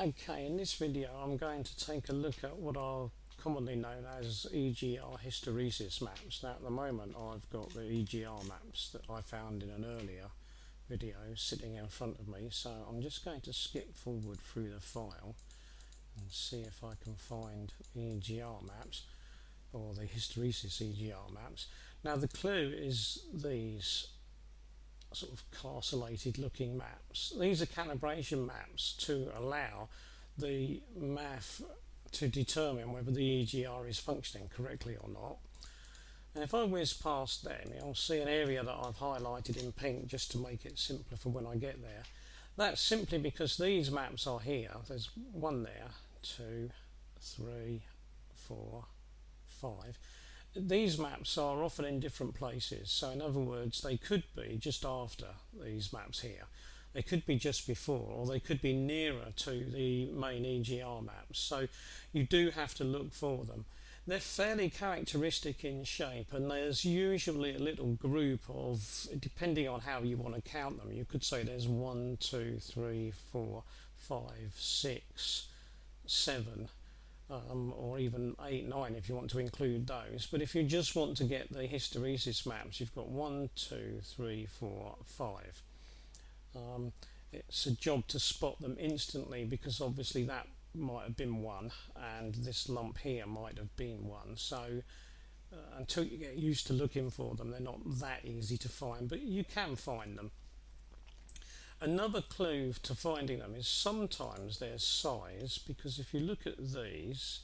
Okay, in this video I'm going to take a look at what are commonly known as EGR hysteresis maps. Now at the moment I've got the EGR maps that I found in an earlier video sitting in front of me, so I'm just going to skip forward through the file and see if I can find the EGR maps or the hysteresis EGR maps. Now the clue is these sort of castellated looking maps. These are calibration maps to allow the math to determine whether the EGR is functioning correctly or not. And if I whiz past them, you'll see an area that I've highlighted in pink just to make it simpler for when I get there. That's simply because these maps are here. There's one there, 2, 3, 4, 5. These maps are often in different places, so in other words they could be just after these maps here, they could be just before, or they could be nearer to the main EGR maps, so you do have to look for them. They're fairly characteristic in shape, and there's usually a little group of, depending on how you want to count them, you could say there's 1, 2, 3, 4, 5, 6, 7 or even 8, 9 if you want to include those. But if you just want to get the hysteresis maps, you've got 1, 2, 3, 4, 5. It's a job to spot them instantly, because obviously that might have been 1 and this lump here might have been 1, so until you get used to looking for them, they're not that easy to find, but you can find them. Another clue to finding them is sometimes their size, because if you look at these,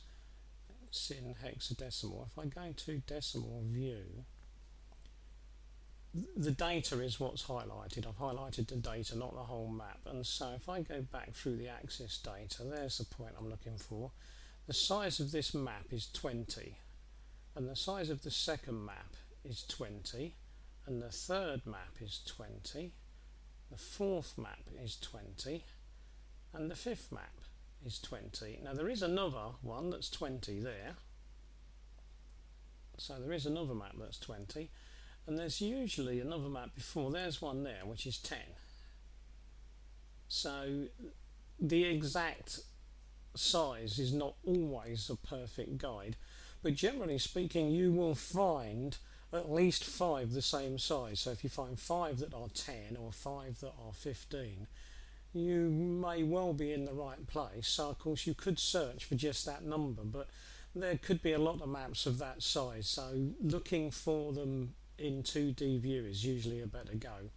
it's in hexadecimal. If I go to decimal view, the data is what's highlighted. I've highlighted the data, not the whole map. And so if I go back through the axis data, there's the point I'm looking for. The size of this map is 20, and the size of the second map is 20, and the third map is 20. The fourth map is 20, and the fifth map is 20. Now there is another one that's 20 there, so there is another map that's 20, and there's usually another map before. There's one there which is 10. So the exact size is not always a perfect guide, but generally speaking you will find at least 5 the same size. So if you find 5 that are 10 or 5 that are 15, you may well be in the right place. So of course you could search for just that number, but there could be a lot of maps of that size, so looking for them in 2D view is usually a better go.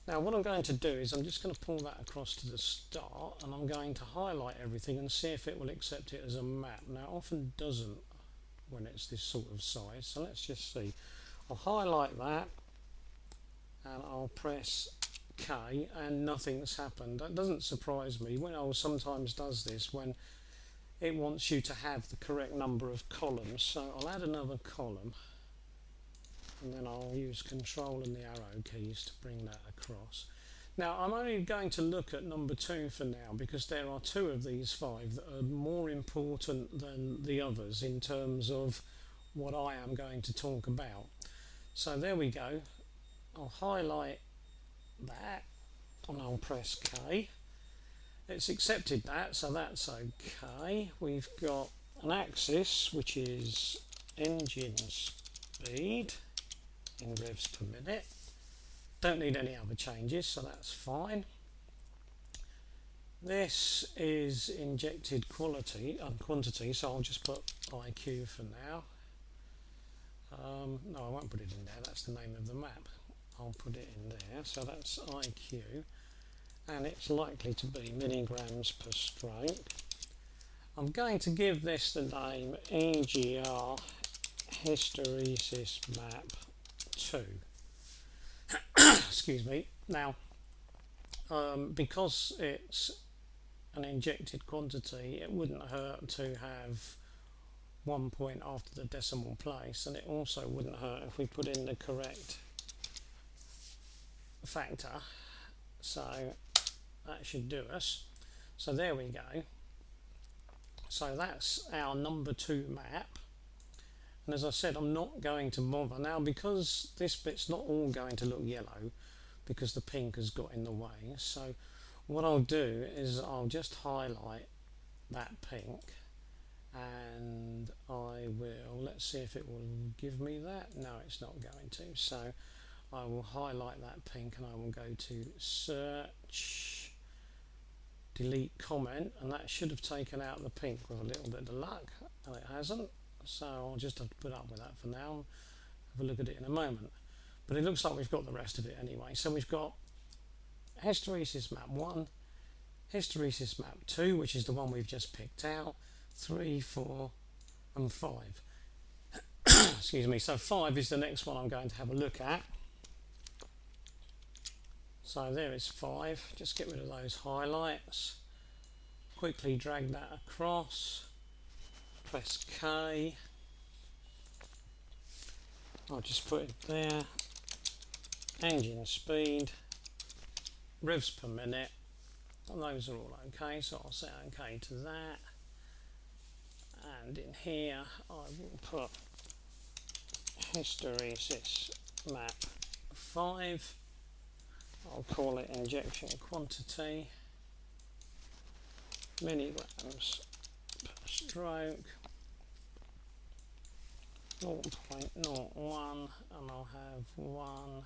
Now what I'm going to do is I'm just going to pull that across to the start, and I'm going to highlight everything and see if it will accept it as a map. Now it often doesn't when it's this sort of size, so let's just see. I'll highlight that and I'll press K and nothing's happened. That doesn't surprise me. Windows sometimes does this when it wants you to have the correct number of columns, so I'll add another column and then I'll use Control and the arrow keys to bring that across. Now I'm only going to look at number 2 for now, because there are 2 of these 5 that are more important than the others in terms of what I am going to talk about. So there we go. I'll highlight that and I'll press K. It's accepted that, so that's okay. We've got an axis which is engine speed in revs per minute. Don't need any other changes, so that's fine. This is injected quantity, so I'll just put IQ for now. No, I won't put it in there, that's the name of the map. I'll put it in there, so that's IQ, and it's likely to be milligrams per stroke. I'm going to give this the name EGR hysteresis map 2. Excuse me. Now because it's an injected quantity, it wouldn't hurt to have 1 point after the decimal place, and it also wouldn't hurt if we put in the correct factor, so that should do us. So there we go. So that's our number 2 map. And as I said, I'm not going to bother now, because this bit's not all going to look yellow because the pink has got in the way. So What I'll do is I'll just highlight that pink, and I will, let's see if it will give me that. No, it's not going to. So I will highlight that pink and I will go to search, delete comment, and that should have taken out the pink with a little bit of luck, and it hasn't. So I'll just have to put up with that for now. Have a look at it in a moment. But it looks like we've got the rest of it anyway. So we've got hysteresis map 1, hysteresis map 2, which is the one we've just picked out, 3, 4 and 5. Excuse me. So 5 is the next one I'm going to have a look at. So there is 5. Just get rid of those highlights. Quickly drag that across. Press K. I'll just put it there. Engine speed, revs per minute, and those are all okay, so I'll set OK to that. And in here I will put hysteresis map 5. I'll call it injection quantity, milligrams per stroke, 0.01, and I'll have 1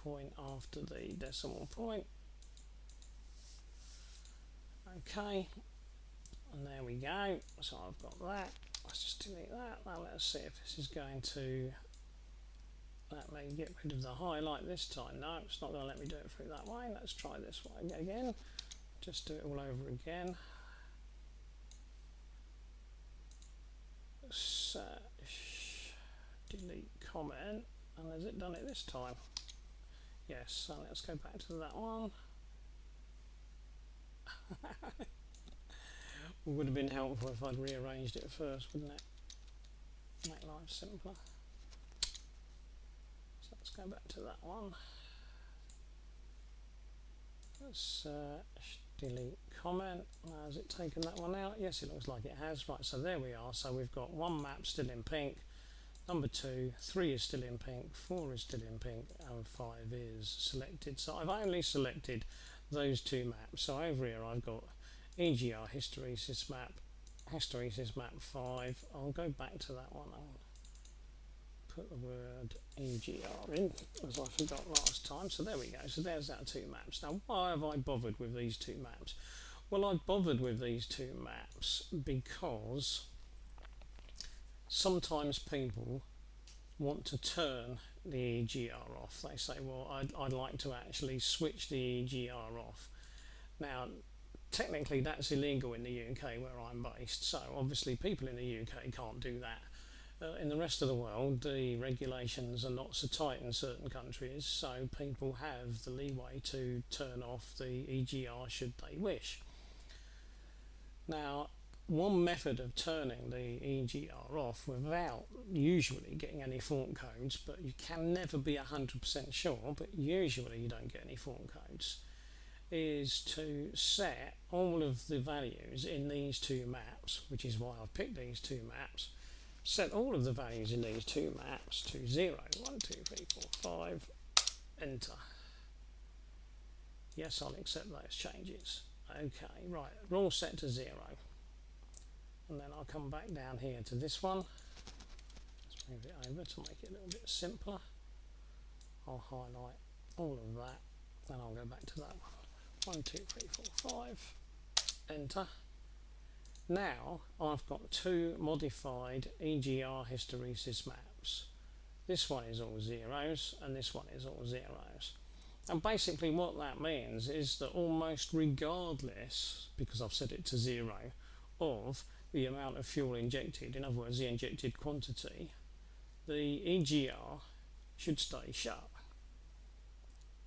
point after the decimal point. Okay, and there we go. So I've got that. Let's just delete that. Now let's see if this is going to let me get rid of the highlight this time. No, it's not going to let me do it through that way. Let's try this way again. Just do it all over again. Search, delete comment, and has it done it this time? Yes, so let's go back to that one. Would have been helpful if I'd rearranged it first, wouldn't it? Make life simpler. So let's go back to that one. Search, delete comment. Now, has it taken that one out? Yes, it looks like it has. Right, so there we are. So we've got one map still in pink. Number 2, 3 is still in pink, 4 is still in pink, and 5 is selected. So I've only selected those 2 maps. So over here I've got EGR hysteresis map 5. I'll go back to that one. I'll put the word EGR in, as I forgot last time. So there we go. So there's our 2 maps. Now, why have I bothered with these 2 maps? Well, I've bothered with these 2 maps because sometimes people want to turn the EGR off. They say, well, I'd like to actually switch the EGR off. Now, technically that's illegal in the UK where I'm based, so obviously people in the UK can't do that. In the rest of the world, the regulations are not so tight in certain countries, so people have the leeway to turn off the EGR should they wish. Now, one method of turning the EGR off without usually getting any fault codes, but you can never be 100% sure, but usually you don't get any fault codes, is to set all of the values in these 2 maps, which is why I've picked these 2 maps, set all of the values in these 2 maps to 0, 1, 2, 3, 4, 5, enter. Yes, I'll accept those changes. Okay, right, we're all set to 0. And then I'll come back down here to this one. Let's move it over to make it a little bit simpler. I'll highlight all of that, then I'll go back to that one. 1, 2, 3, 4, 5. Enter. Now I've got 2 modified EGR hysteresis maps. This one is all zeros and this one is all zeros. And basically what that means is that almost regardless, because I've set it to 0, of the amount of fuel injected, in other words the injected quantity, the EGR should stay shut.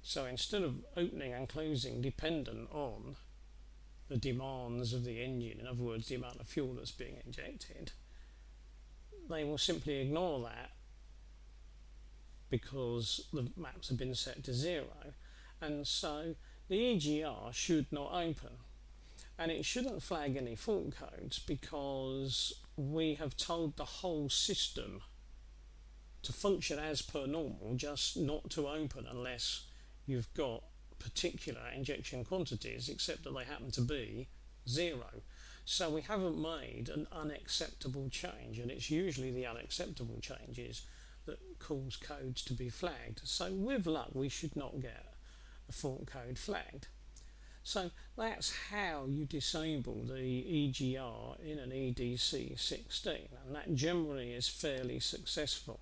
So instead of opening and closing dependent on the demands of the engine, in other words the amount of fuel that's being injected, they will simply ignore that because the maps have been set to 0, and so the EGR should not open. And it shouldn't flag any fault codes because we have told the whole system to function as per normal, just not to open unless you've got particular injection quantities, except that they happen to be 0. So we haven't made an unacceptable change, and it's usually the unacceptable changes that cause codes to be flagged. So with luck we should not get a fault code flagged. So that's how you disable the EGR in an edc16, and that generally is fairly successful.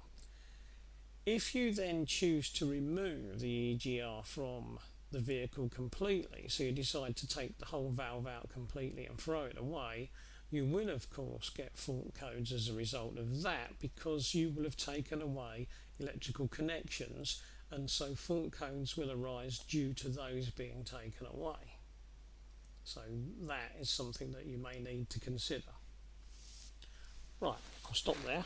If you then choose to remove the EGR from the vehicle completely, so you decide to take the whole valve out completely and throw it away, you will of course get fault codes as a result of that, because you will have taken away electrical connections, and so fault codes will arise due to those being taken away. So that is something that you may need to consider. Right, I'll stop there.